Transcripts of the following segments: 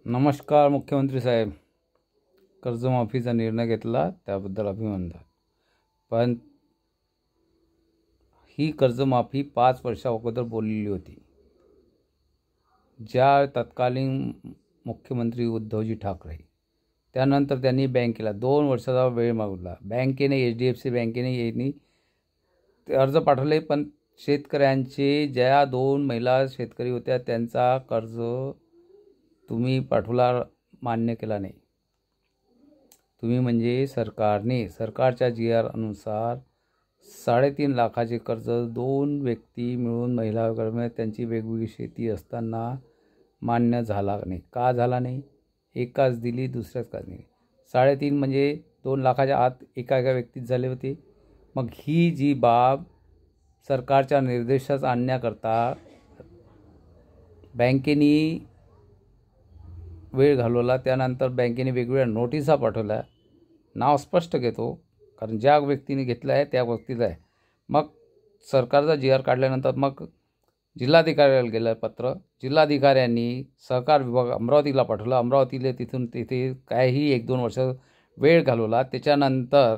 नमस्कार मुख्यमंत्री साहेब. कर्जमाफीचा निर्णय घेतला त्याबद्दल अभिनंदन. पण ही कर्जमाफी 5 वर्षा अगोदर बोललेली होती. ज्या तत्कालीन मुख्यमंत्री उद्धवजी ठाकरे, त्यानंतर त्यांनी बँकेला 2 वर्षाचा वेळ मागितला. बँकेने HDFC बँकेने यांनी अर्ज पाठवले, पण शेतकऱ्यांचे ज्या 2 महिला शेतकरी होत्या त्यांचा कर्ज तुम्ही पाठवला, मान्य केला नाही. तुम्ही म्हणजे सरकारच्या GR अनुसार 3.5 लाखाचे कर्ज 2 व्यक्ती मिळून महिला गट त्यांची वेगवेगळी शेती असताना मान्य झाला नाही. का झाला नाही? एकाच दिली, दुसऱ्याच का नाही. 3.5 म्हणजे 2 लाखाच्या आत एका व्यक्तीत झाले होते. मग ही जी बाब सरकारच्या निर्देशास आणण्याकरता बँकेनी वेळ घालवला. त्यानंतर बँकेने वेगवेगळ्या नोटिसा पाठवल्या. नाव स्पष्ट घेतो, कारण ज्या व्यक्तीने घेतलं आहे त्या व्यक्तीचं आहे. मग सरकारचा GR काढल्यानंतर मग जिल्हाधिकाऱ्याला गेलं पत्र. जिल्हाधिकाऱ्यांनी सहकार विभाग अमरावतीला पाठवला. अमरावतीला तिथून तिथे काही 1-2 वर्ष वेळ घालवला. त्याच्यानंतर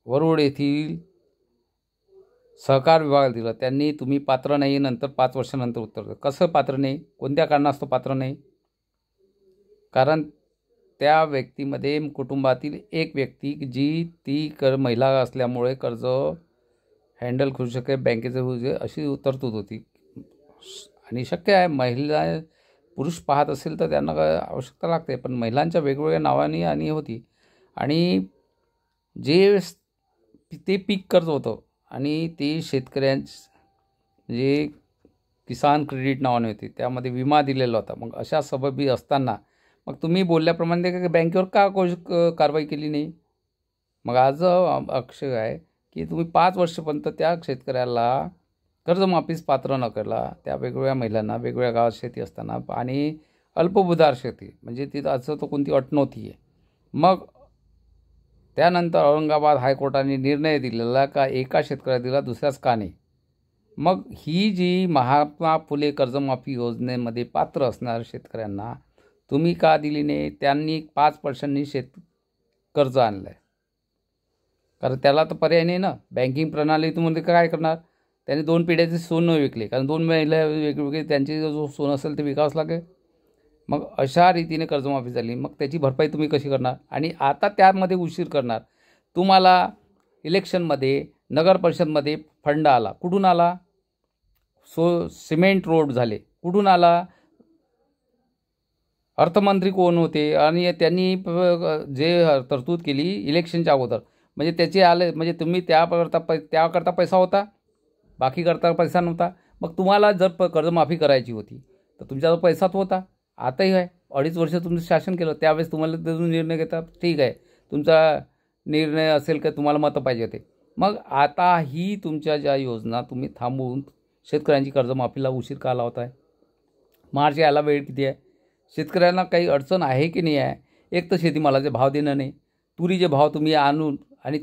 वरुड येथील सहकार विभागाला दिलं. त्यांनी तुम्ही पात्र नाही, नंतर 5 वर्षानंतर उत्तर दिलं. कसं पात्र नाही? कोणत्या कारणास्तव पात्र नाही? कारण त्या व्यक्तीमध्ये कुटुंबातील एक व्यक्ती जी ती महिला असल्यामुळे कर्ज हँडल करू शके, बँकेचं होऊ अशी तरतूद होती. आणि शक्य आहे, महिला पुरुष पाहत असेल तर त्यांना काय आवश्यकता लागते, पण महिलांच्या वेगवेगळ्या नावाने आणि होती. आणि जे ते पीक कर्ज होतं आणि ते म्हणजे किसान क्रेडिट नावाने होते, त्यामध्ये विमा दिलेला होता. मग अशा सबबी असताना मग तुम्ही बोलल्याप्रमाणे बँकेवर का कारवाई केली नाही? मग आज अक्षय आहे की तुम्ही 5 वर्षापर्यंत त्या शेतकऱ्याला कर्जमाफीस पात्र न केला. त्या वेगवेगळ्या महिलांना वेगवेगळ्या गावात शेती असताना आणि अल्पभूधार शेती म्हणजे तिथं असं तर कोणती अट नव्हती आहे. मग त्यानंतर औरंगाबाद हायकोर्टाने निर्णय दिलेला का एका शेतकऱ्याला दिला, दुसऱ्याच का नाही. मग ही जी महात्मा फुले कर्जमाफी योजनेमध्ये पात्र असणाऱ्या शेतकऱ्यांना तुम्ही का दिली नाही? त्यांनी 5 वर्षांनी कर्ज आणलं आहे, कारण त्याला तर पर्याय नाही ना. बँकिंग प्रणाली तुम्ही काय करणार? त्यांनी 2 पिढ्याचे सोनं विकले, कारण 2 महिला वेगवेगळे त्यांचे जो सोनं असेल ते विकावंच लागेल. मग अशा रीतीने कर्जमाफी झाली. मग त्याची भरपाई तुम्ही कशी करणार? आणि आता त्यामध्ये उशीर करणार. तुम्हाला इलेक्शनमध्ये नगर परिषदमध्ये फंड आला, कुठून आला? सिमेंट रोड झाले, कुठून आला? अर्थमंत्री कोण होते आणि त्यांनी जे तरतूद केली इलेक्शनच्या अगोदर, म्हणजे त्याचे आले, म्हणजे तुम्ही त्याकरता पैसा होता, बाकी करता पैसा नव्हता. मग तुम्हाला जर कर्जमाफी करायची होती तर तुमच्याजवळ पैसाच होता. आताही आहे. 2.5 वर्ष तुमचं शासन केलं, त्यावेळेस तुम्हाला त्यातून निर्णय घेतात, ठीक आहे, तुमचा निर्णय असेल का तुम्हाला मतं पाहिजे होते. मग आता ही तुमच्या ज्या योजना तुम्ही थांबवून शेतकऱ्यांची कर्जमाफीला उशीर का लावत आहे? मार्च यायला वेळ किती आहे? शेतकऱ्यांना काही अडचण आहे की नाही आहे? एक तर शेतीमालाचे भाव देणं नाही, तुरीचे भाव तुम्ही आणून, आणि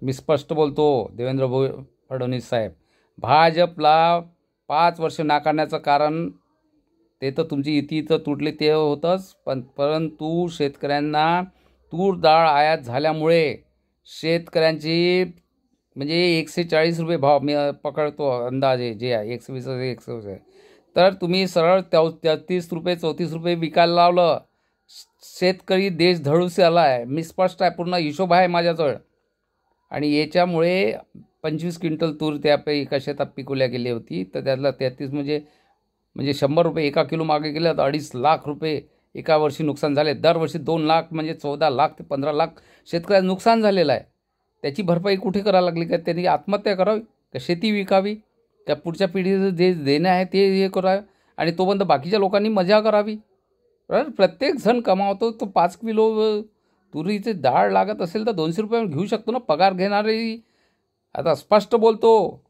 मी स्पष्ट बोलतो देवेंद्र फडणवीस साहेब, भाजपला 5 वर्ष नाकारण्याचं कारण ते तर तुमची युती तर तुटली ते होतंच, परंतु शेतकऱ्यांना तूर डाळ आयात झाल्यामुळे शेतकऱ्यांची म्हणजे 140 रुपये भाव मी पकडतो अंदाजे, जे आहे 120 120 आहे, तर तुम्ही सरळ 33 रुपये 34 रुपये विकायला लावलं. शेतकरी देश धडूस आला आहे. मी स्पष्ट आहे, पूर्ण हिशोब आहे माझ्याजवळ. आणि याच्यामुळे 25 क्विंटल तूर त्यापैकी एका शेतात पिकवल्या गेली होती, तर त्यातला 33 म्हणजे 100 रुपये एका किलो मागे गेले तर 2.5 लाख रुपये एका वर्षी नुकसान झाले. दरवर्षी 2 लाख म्हणजे 14 लाख ते 15 लाख शेतकऱ्यांचं नुकसान झालेलं आहे. त्याची भरपाई कुठे करायला लागली? का त्यांनी आत्महत्या करावी, का शेती विकावी, त्या पुढच्या पिढीचं जे देणं आहे ते हे करावं, आणि तोपर्यंत बाकीच्या लोकांनी मजा करावी? प्रत्येक जण कमावतो. तो 5 किलो तुरीचे डाळ लागत असेल तर 200 रुपये घेऊ शकतो ना पगार घेणारे. आता स्पष्ट बोलतो,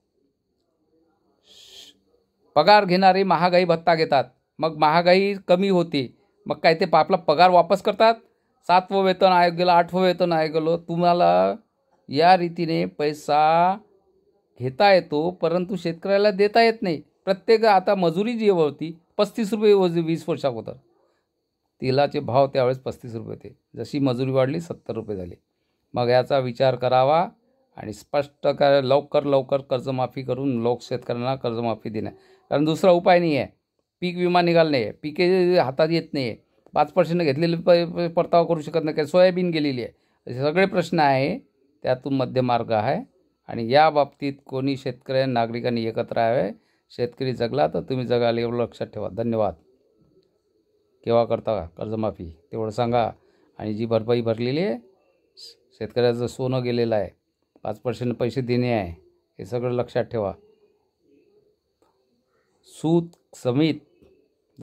पगार घेणारे महागाई भत्ता घेतात, मग महागाई कमी होते, मग काय ते आपला पगार वापस करतात? 7वं वेतन आयोग गेलं, 8वं वेतन आयोग गेलो. तुम्हाला या रीतीने पैसा घेता येतो, परंतु शेतकऱ्याला देता येत नाही. प्रत्येक आता मजुरी जी होती ₹35 20 वर्ष अगोदर तेलाचे भाव त्यावेळेस ₹35 होते. जशी मजुरी वाढली ₹70 झाली. मग याचा विचार करावा आणि स्पष्ट लवकर कर्जमाफी करून शेतकऱ्यांना कर्जमाफी देणं. कारण दुसरा उपाय नाही आहे. पीक विमा निघाला नाही आहे, पिके हातात येत नाही आहे, 5% घेतलेले परतावा करू शकत नाही, काय सोयाबीन गेलेली आहे. असे सगळे प्रश्न आहे. त्यातून मध्यमार्ग आहे आणि या बाबतीत कोणी नागरिकांनी एकत्र यावे. शेतकरी जगला तर तुम्ही जगाल एवढं लक्षात ठेवा. धन्यवाद. केव्हा करता कर्जमाफी तेवढं सांगा. आणि जी भरपाई भरलेली आहे, शेतकऱ्याचं सोनं गेलेलं आहे, 5% पैसे देणे आहे, हे सगळं लक्षात ठेवा. सूत समेत